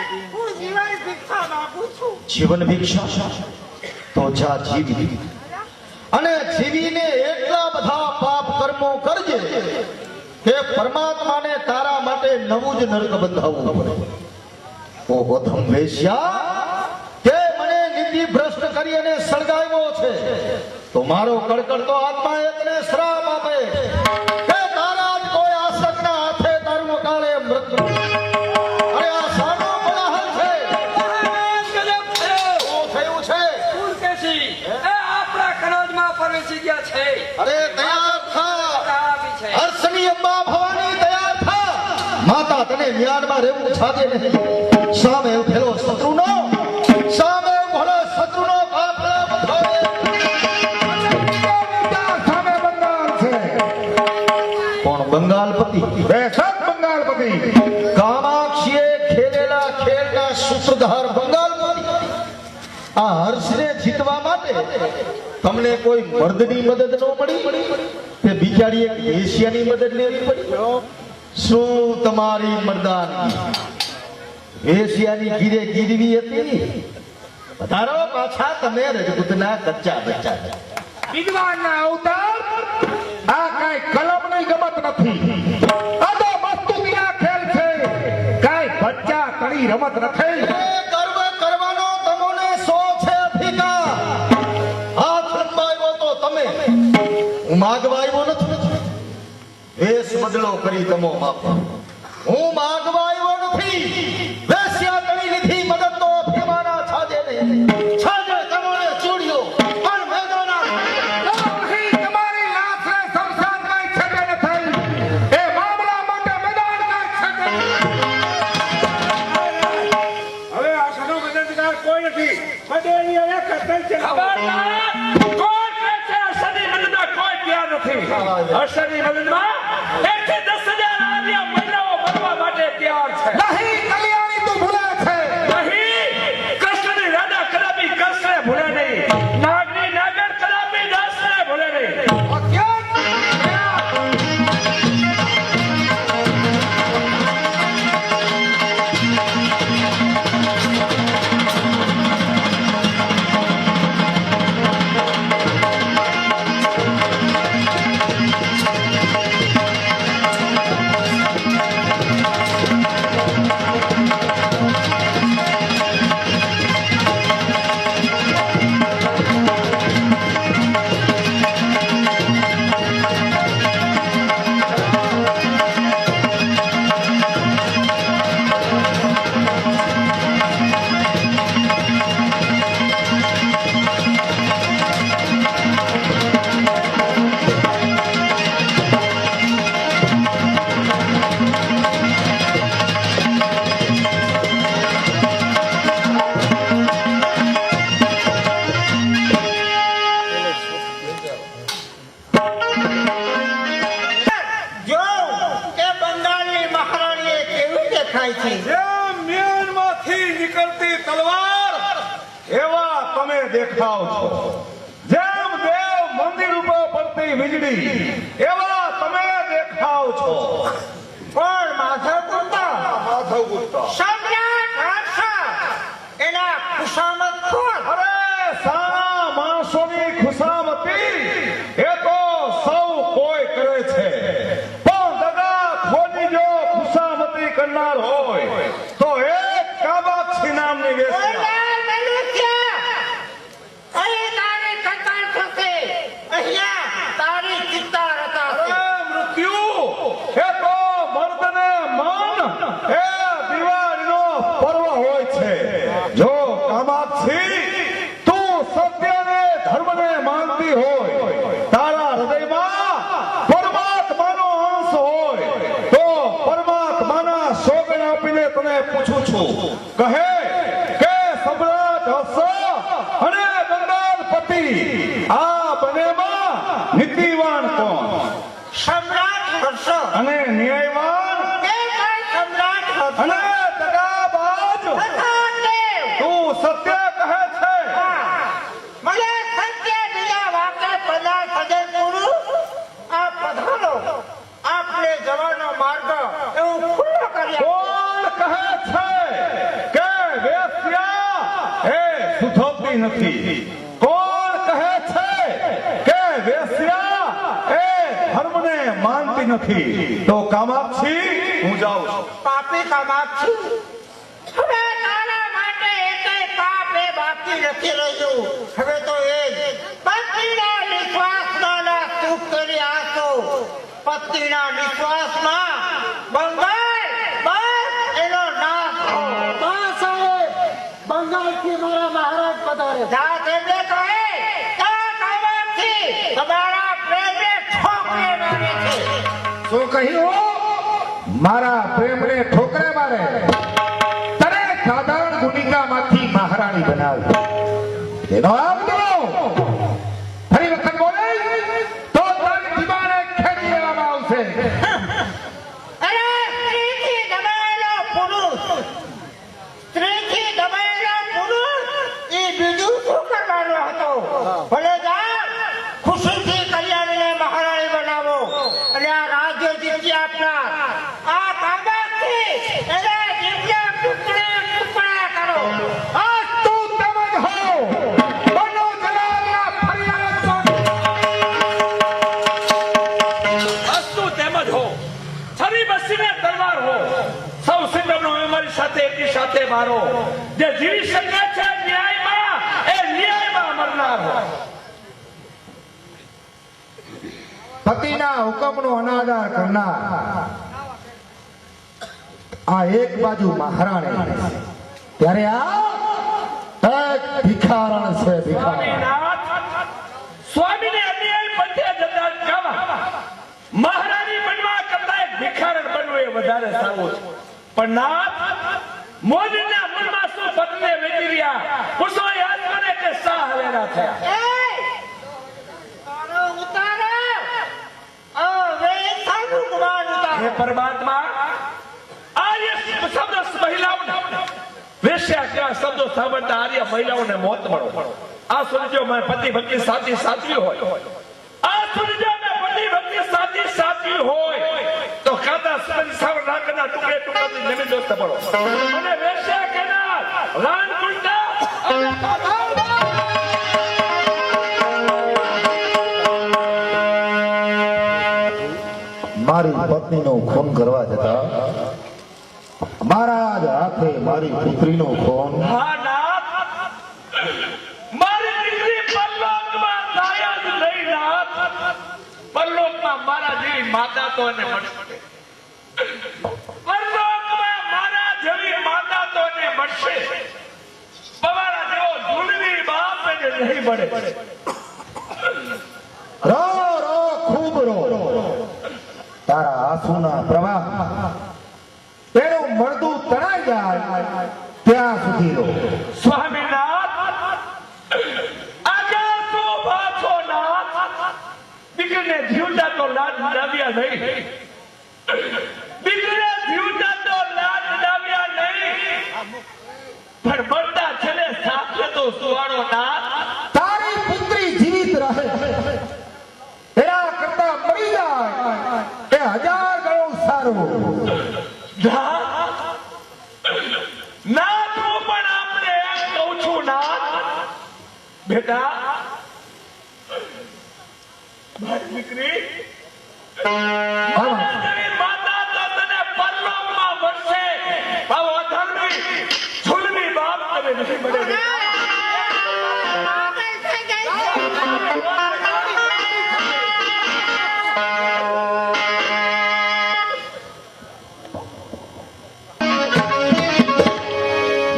હું જીવન ભિક્ષા માંગુ છું. જીવન ભિક્ષા તો જા જીવી અને જીવીને એટલા બધા પાપ કર્મો કરજે કે પરમાત્માને તારા માટે નવું જ નરક બંધાવવું પડે. ઓ ગૌતમ વેશ્યા કે મને નીતિ ભ્રષ્ટ કરી અને સળગાવ્યો છે તો મારો કડકડતો આત્મા એ તને શ્રાપ આપે કે તારા જ કોઈ આસક્તના હાથે તારું કાળે મૃત્યુ. અરે આ સાનો કોલાહલ છે? શું થયું છે? પુલકેશી એ આપણા કનોજમાં પ્રવેશી ગયા છે. અરે તૈયાર થા, હર્ષની અંબા ભવાની તૈયાર થા. માતા તને મ્યાનમાં રહેવું છાજે નહીં. સામે ઉભેલો શત્રુનો સામે ઉભેલો શત્રુનો કાફલો બધોય સામે બંગાળ છે. કોણ? બંગાળપતિ. બેશક બંગાળપતિ. કામાક્ષીએ ખેલેલા ખેલના સૂત્રધાર બંગાળપતિ. આ હર્ષને જીતવા માટે તમને કોઈ મર્દની મદદ ન મળી તે બિચારી એક એશિયાની મદદ લેવી પડી? શું તમારી મર્દાનગી એશિયાની ગીરે ગીરવી હતી? વધારો પાછા તમે રજપૂતના કચ્ચા બચ્ચા. વિદ્વાનના અવતાર આ કઈ કલમની ગમત નથી. આ તો મસ્તુકીના ખેલ છે. કઈ બચ્ચા કડી રમત નથી. ગર્વ કરવાનો તમને શો છે અધિકાર? હાથ લંબાવ્યો તો તમે, હું માગવા આવ્યો નથી. વેશ બદલો કરી તમો માપો. હું માગવા આવ્યો નથી. વેશ્યા કરી લીધી મદદ તો અભિમાના છાજે નહીં. છાજે તમને ચૂડ્યો પણ મેદાના અહીં તમારી લાશને શમશાનમાં છેડે નથી. એ મામલા માટે મેદાનમાં છેડે. હવે આ સનો મદદગાર કોઈ નથી. બધે અહીંયા એક જ છે. ખબરદાર! કોઈ કહે છે હર્ષની મદદમાં કોઈ તૈયાર નથી. હર્ષની મદદમાં 1-10,000 આર્ય મહિલાઓ બનવા માટે તૈયાર છે. નહીં કલ્યાણી તું ભૂલે છે. નહીં, કૃષ્ણની રાધા કદાપી કૃષ્ણને ભૂલે નહીં. નાગની નાગર કદાપી દાસને ભૂલે નહીં. જો કે બંગાળની મહારાણીએ કેવી દેખાય છે. જેમ મ્યાનમાંથી નીકળતી તલવાર એવા તમે દેખાવ છો. જેમ દેવ મંદિર ઉપર પડતી વીજળી એવા તમે દેખાવ છો. પણ માધવ ગુપ્તા સમ્રાટ હર્ષ એના ખુશામત કોણ? અરે સારા માણસોની ખુશામતી એ તો સૌ કોઈ કરે છે. પણ દગા ખોની જો ખુશામતી કરનાર હોય તો એક કાબાક્ષી નામની વેશ્યા. તારી ચિંતા રતા છે. અરે મૃત્યુ એ તો મર્દને મન એ દિવાળીનો પર્વ હોય છે. જો કામાક્ષી તું સત્યને ધર્મને માનતી હોય, તારા હૃદયમાં પરમાત્માનો અંશ હોય તો પરમાત્માના સોગંદ આપીને તને પૂછું છું. કહે કે સમ્રાટ હર્ષ અને બંગાળપતિ આ બંનેમાં નીતિવાન કોણ? સમ્રાટ હર્ષ અને ન્યાયવાન સમ્રાટ હર્ષ અને દગાબાજ તું સત્ય કહે છે. મને સત્ય બીજા વાકે પેલા સજન ગુરુ આ પધારો. આપને જવાનો માર્ગ એવું ખુલ્લો કર્યા. કોણ કહે છે કે માનતી નથી. કોણ કહે છે કે વેશ્યા એ ધર્મને માનતી નથી? તો કામાક્ષી, હું જાઉં છું. પાપી કામાક્ષી, હવે તારા માટે એકેય પાપ એ બાકી નથી રહ્યું. હવે તો એ જ પતિના નિશ્વાસમાં સુખ કરી આસો. પતિના નિશ્વાસમાં બંગાળ બસ એનો નાશ હો. બંગાળથી મારા મહારાજ પધારે. જા તેમને કહે, જા કામાક્ષી, તમારા પ્રેમને ઠોકરે મારે છે. શું કહ્યું? મારા પ્રેમને ઠોકરે મારે? તને સાધારણ ગુનિકામાંથી મહારાણી બનાવી, એનો આમ તો ફરી વખત બોલે તો તારી દીવાને ખેંચી લેવામાં આવશે. અરે સ્ત્રીથી દબાયેલો પુરુષ, સ્ત્રીથી દબાયેલો પુરુષ એ બીજું શું કરવાનો હતો? ભલે જા, ખુશીથી કલ્યાણીને મહારાણી બનાવો અને આ રાજ્ય જીતી આપનાર આ કામાક્ષી એને જીવ્યા ટુકડા ટુકડા કરો. આ તું તેમજ હો. બનો જલાલના ફરિયાદ અસ્તુ તેમજ હો, છરી બસીને તલવાર હો, સૌ સિંગમનો અમારી સાથે એકી સાથે મારો. જે જીવી શકે છે ન્યાયમાં, એ ન્યાયમાં મરનાર હો. પતિના હુકમનો અનાદર કરનાર આ એક બાજુ મહારાણી, ત્યારે આ એક ભિખારણ છે. ભિખારણ સ્વામીનાથ, સ્વામીને અન્યાય પંથે જતા જવા મહારાણી બનવા કરતા એક ભિખારણ બનવું એ વધારે સારું છે. પણ નાથ, મોદીના મનમાં શું પત્ને વેચી રહ્યા, પૂછો યાદ કરે કે સા હવેરા થયા. તારો ઉતારો હવે તારું ગુમાન હે ઉતારો. પરમાત્મા, આર્ય શબ્દ મહિલાઓને વેશ્યા કેવા શબ્દો સાંભળતા આર્ય મહિલાઓને મોત મળો. આ સુરજો મેં પતિ ભક્તિ સાચી સાચવી હોય, આ સુરજો મેં પતિ ભક્તિ સાચી સાચવી હોય તો કાતા સાવર નાકના ટુકડે ટુકડાથી જમીન દોસ્ત પડો. અને વેશ્યા કેનાર રાન કુંડા મારી પત્નીનું ખૂન કરવા જતા મારા જ હાથે મારી પુત્રીનું ખૂન. હા નાથ, મારી દીકરી પરલોકમાં જાય જ નહીં નાથ. પરલોકમાં મારા જેવી માતા તો એને મળશે. પરલોકમાં મારા જેવી માતા તો એને મળશે. તમારા જેવો ઝૂલવી બાપ એને નહીં મળે. રો રો ખૂબ રો. તારા આંસુના પ્રવાહ તેનું મળદું તણાઈ જાય ત્યાં સુધી રો. સ્વામીનાથ, આજે શું પાછો નાથ? દીકરીને જીવતા તો લાડ લાવ્યા નહીં, દીકરીને જીવતા તો લાડ લાવ્યા નહીં, પણ મરતા છેલ્લે સાથે તો સુવાડો નાથ. તારી પુત્રી જીવિત રહે એના કરતા મરી જાય એ 1000 ગણું સારું. નાથ, હું પણ આપને એમ કહું છું નાથ, બેટા, મારી દીકરી, મારા જેવી માતા તો તને પરલોકમાં મળશે. આવો અધર્મી ઝુલમી બાપ તને નહીં મળે બેટા. પાગલ થઈ ગઈ છે.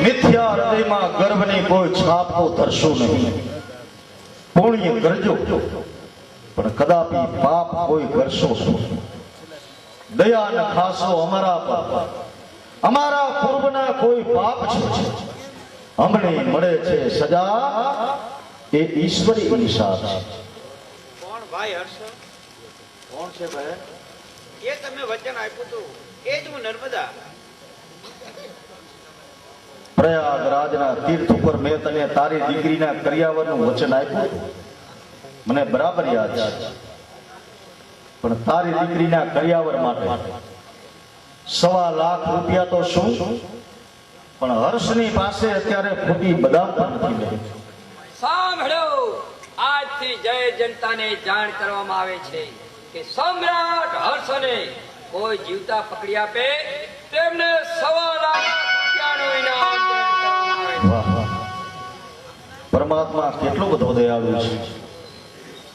મિથ્યા હૃદયમાં ગર્વની કોઈ છાપ તો ધરશો નહીં. પુણ્ય કરજો પણ કદાપી પાપ કોઈ કરશો નહીં. દયા ન ખાશો અમારા પર. અમારા પૂર્વના કોઈ પાપ છે અમને મળે છે સજા, એ ઈશ્વરી ઈશાર છે. કોણ ભાઈ હર્ષ? કોણ છે બહેન? એ તમે વચન આપ્યું હતું એ જ હું નર્મદા. પ્રયાગરાજના તીર્થ ઉપર મેં તને તારી દીકરીના કરિયાવરનું વચન આપ્યું, મને બરાબર યાદ છે. પણ તારી દીકરીના કરિયાવર માટે 1.25 લાખ રૂપિયા તો શું, પણ હર્ષની પાસે અત્યારે ખોટી બદામ પણ નથી. સાંભળો, આજથી જય જનતાને જાણ કરવામાં આવે છે કે સમ્રાટ હર્ષને કોઈ જીવતા પકડી આપે તેમને 1.25 લાખ રૂપિયાનું ઇનામ જાહેર કરવામાં આવે છે. વાહ વાહ. પરમાત્મા કેટલો બધો દયાળુ છે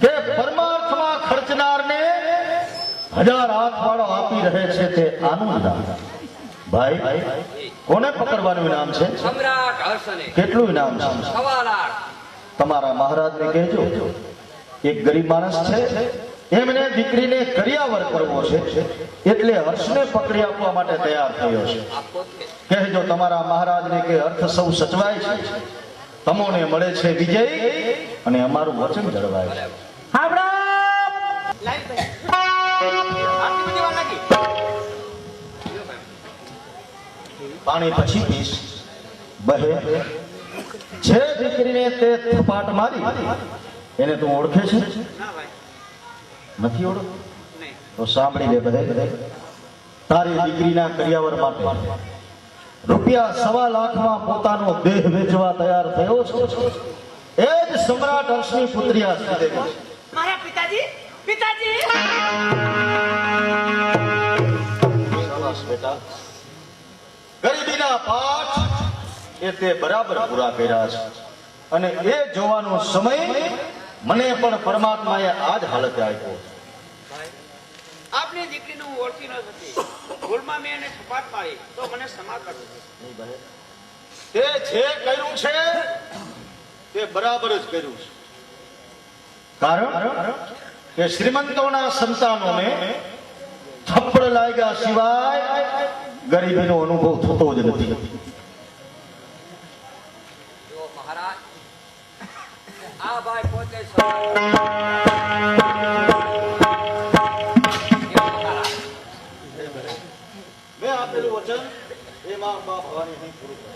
કે પરમાર્થમાં ખર્ચનારને 1000 હાથ વાળો આપી રહે છે તે આનું ઇનામ. ભાઈ કોને પકડવાનું ઇનામ છે? સમ્રાટ હર્ષને કેટલું ઇનામ છે? 1.25 લાખ. તમારા મહારાજને કહેજો, એક ગરીબ માણસ છે, એમને દીકરીને કરિયાવર કરવો છે, એટલે હર્ષને પકડી આપવા માટે તૈયાર થયો છે. આ પોતે કહેજો તમારા મહારાજને કે અર્થ સૌ સચવાય છે, તમોને મળે છે વિજય અને અમારું વચન જળવાય છે. લાવી ભાઈ આટલી બધી વાર લાગી પાણી પછી પીશ. બહે જે દીકરીને તે થપાટ મારી એને તું ઓળખે છે? ના ભાઈ નથી ઓળખ? નહીં તો સાંભળી લે બધે. તારી દીકરીના કરિયાવર માટે રૂપિયા 1.25 લાખમાં પોતાનો દેહ વેચવા તૈયાર થયો છે એ જ સમ્રાટ હર્ષની પુત્રી આ શ્રીદેવી છે. મારા પિતાજી પિતાજી શાબાશ બેટા. ગરીબીના પાઠ એ તે બરાબર પૂરા કર્યા છે અને એ જોવાનો સમય મને પણ પરમાત્માએ આ જ હાલતે આપ્યો. આપની દીકરીને હું ઓળખી ન શકી ભૂલમાં મેં એને સપાટ મારી તો મને ક્ષમા કરજો તે જે કર્યું છે તે બરાબર જ કર્યું છે. કારણ કે શ્રીમંતોના સંતાનોને થપ્પડ લાગ્યા સિવાય ગરીબીનો અનુભવ થતો જ નથી. જો મહારાજ, આ ભાઈ પોતે સમ્રાટ. જો મહારાજ, મેં આપેલું વચન એ માં બા ભવાની અહીં પૂરું કરે.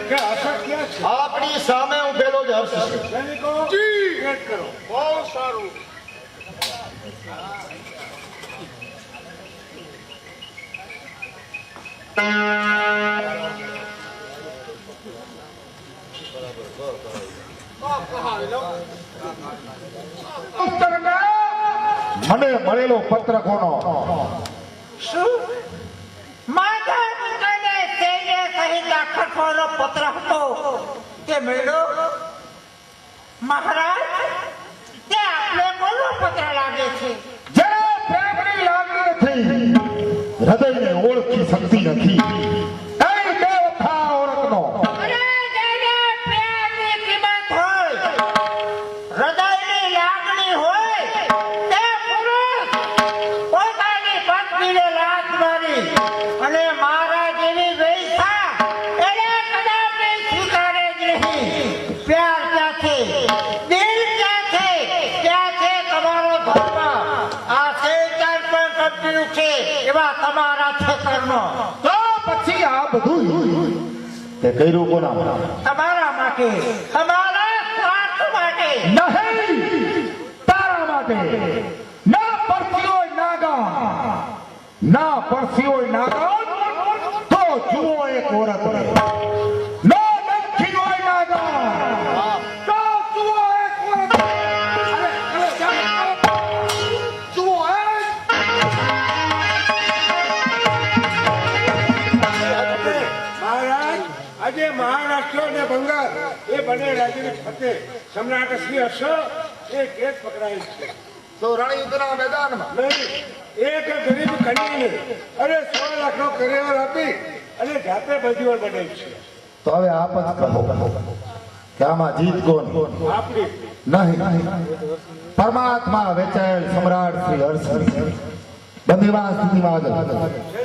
કે આશા ક્યાં છે? આપણી સામે ઉભેલો જ હર્ષ છે. સૈનિકો વેટ કરો. બહુ સારું. મને મળેલો પત્ર કોનો? શું માતા પિતાને સૈન્ય સહિત આખવાનો પત્ર હતો તે મળ્યો? મહારાજ, તે આપને કોનો પત્ર લાગે છે? જે પ્રેમની લાગણી નથી, હૃદયને ઓળખી શકતી નથી, એ બેવફા ઓળખનો. અરે જેને પ્રેમની કિંમત હોય, હૃદયની લાગણી હોય, તે પુરુષ પોતાની પત્નીને લાત મારી અને મારા જેવી વૈસા એને કદાપી સ્વીકારે જ નહીં. પ્યાર ક્યાં છે? દિલ ક્યાં છે? ક્યાં છે તમારો ધર્મ? આ શેતાન પણ કપ્યું છે એવા તમારા ખેતરનો. તો પછી આ બધું તે કર્યું કોના? તમારા માટે, તમારા સ્વાર્થ માટે. નહીં, તારા માટે. ના પડતી હોય નાગા, ના પડતી હોય નાગા, તો જુઓ એક ઓરત. નો નખી હોય નાગા, તો જુઓ એક ઓરત. અરે જાઓ, જુઓ મહારાજ, આજે મહારાષ્ટ્ર અને બંગાળ એ બંને રાજ્યની ફરતે સમ્રાટ શ્રી હર્ષ એ કેસ પકડાયેલ છે. તો રણયુદ્ધના મેદાનમાં નહીં, એક ગરીબ કન્યાને અરે 1.25 લાખનો કરિયાવર આપી અને જાતે બજીવર બનેલ છે. તો હવે આપ જ કહો કે આમાં જીત કોણ? આપણી નહીં, પરમાત્મા વેચાયેલ સમ્રાટ શ્રી હર્ષ બંદીવાન સ્થિતિમાં આગળ.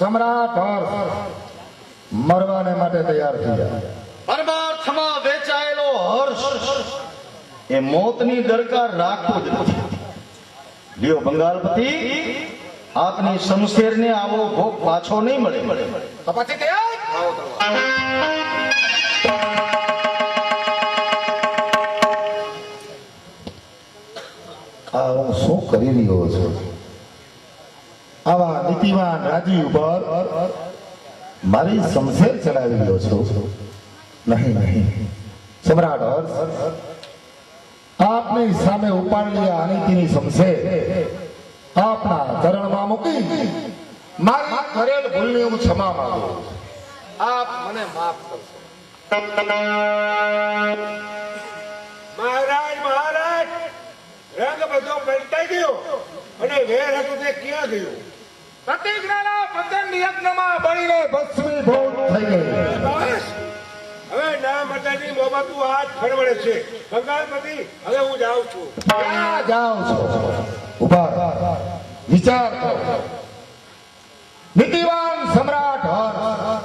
સમ્રાટ હર્ષ મરવાને માટે તૈયાર થઈ જાય. પરમાર્થમાં વેચાયેલો હર્ષ એ મોતની દરકાર રાખતો જ નથી. લ્યો બંગાળપતિ, આપની શમશેરને આવો ભોગ પાછો નહીં મળે. તો પછી આ હું શું કરી રહ્યો છું? આવા નીતિવાન રાજી ઉપર મારી શમશેર ચલાવી રહ્યો છું? નહીં નહીં સમ્રાટ હર્ષ, આપની સામે ઉપાડેલી આ અનીતિની શમશેર આપના ચરણમાં મૂકી મારી કરેલ ભૂલની હું ક્ષમા માંગુ. આપ મને માફ કરશો. મહારાજ મહારાજ રંગ બધો પલટાઈ ગયો અને વેર હતું તે ક્યાં ગયું? પ્રતિજ્ઞાના પ્રચંડ યજ્ઞમાં બળીને ભસ્મીભૂત થઈ ગઈ. બસ હવે ના માતાની મોબાતું હાથ ફરવડે છે. બંગાળપતિ હવે હું જાઉં છું. ક્યાં જાઓ છો? ઉભા રહો. વિચાર કરો. નીતિવાન સમ્રાટ હર્ષ,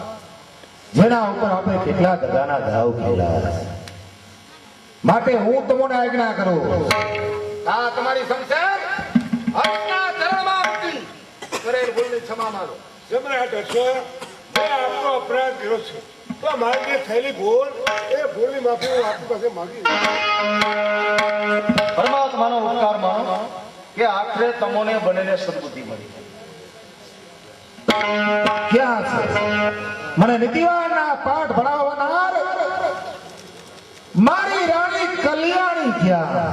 જેના ઉપર આપણે કેટલા દગાના દાવ ખેલા, માટે હું તમને આજ્ઞા કરું, આ તમારી શમશેર હર્ષના ચરણમાં મૂકી કરેલ ભૂલની ક્ષમા માંગો. સમ્રાટ હર્ષ, મેં આપનો અપરાધ કર્યો છે, તો મારી જે થયેલી ભૂલ એ ભૂલની માફી હું આપની પાસે માંગી. પરમાત્માનો ઉપકાર માનો કે આખરે તમોને બનેને સદબુદ્ધિ મળી. ક્યાં છે મને નીતિવાનના પાઠ ભણાવનાર મારી રાણી કલ્યાણી? ક્યાં?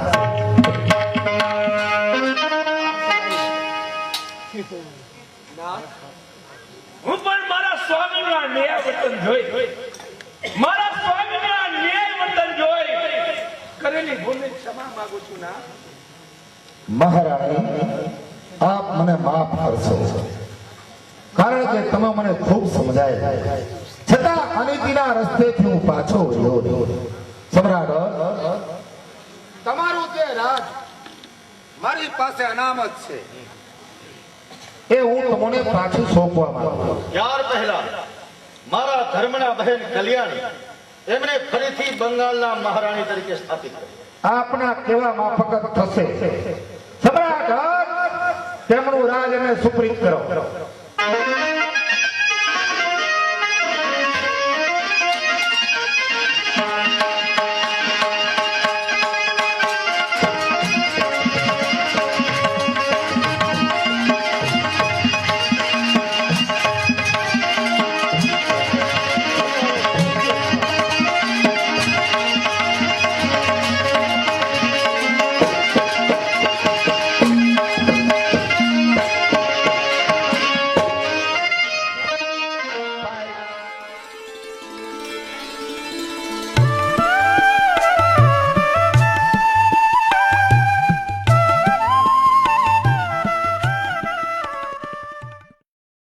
હું પણ મારા સ્વામીના ન્યાય વર્તન જોઈ, મારા સ્વામીના ન્યાય વર્તન જોઈ કરેલી ભૂલની ક્ષમા માંગુ છું. ના મહારાણી, આપ મને માફ કરશો, કારણ કે તમે મને ખૂબ સમજાય, છતાં અનીતિના રસ્તેથી હું પાછો વળ્યો. સમ્રાટ, તમારું જે રાજ મારી પાસે અનામત છે એ હું તમને પાછું સોંપવા માંગુ છું. ત્યાર પહેલા મારા ધર્મના બહેન કલ્યાણી એમને ફરીથી બંગાળના મહારાણી તરીકે સ્થાપિત કરી. આપના કેવા માફક થશે. સમ્રાટ, તેમનું રાજ એને સુપ્રીત કરો.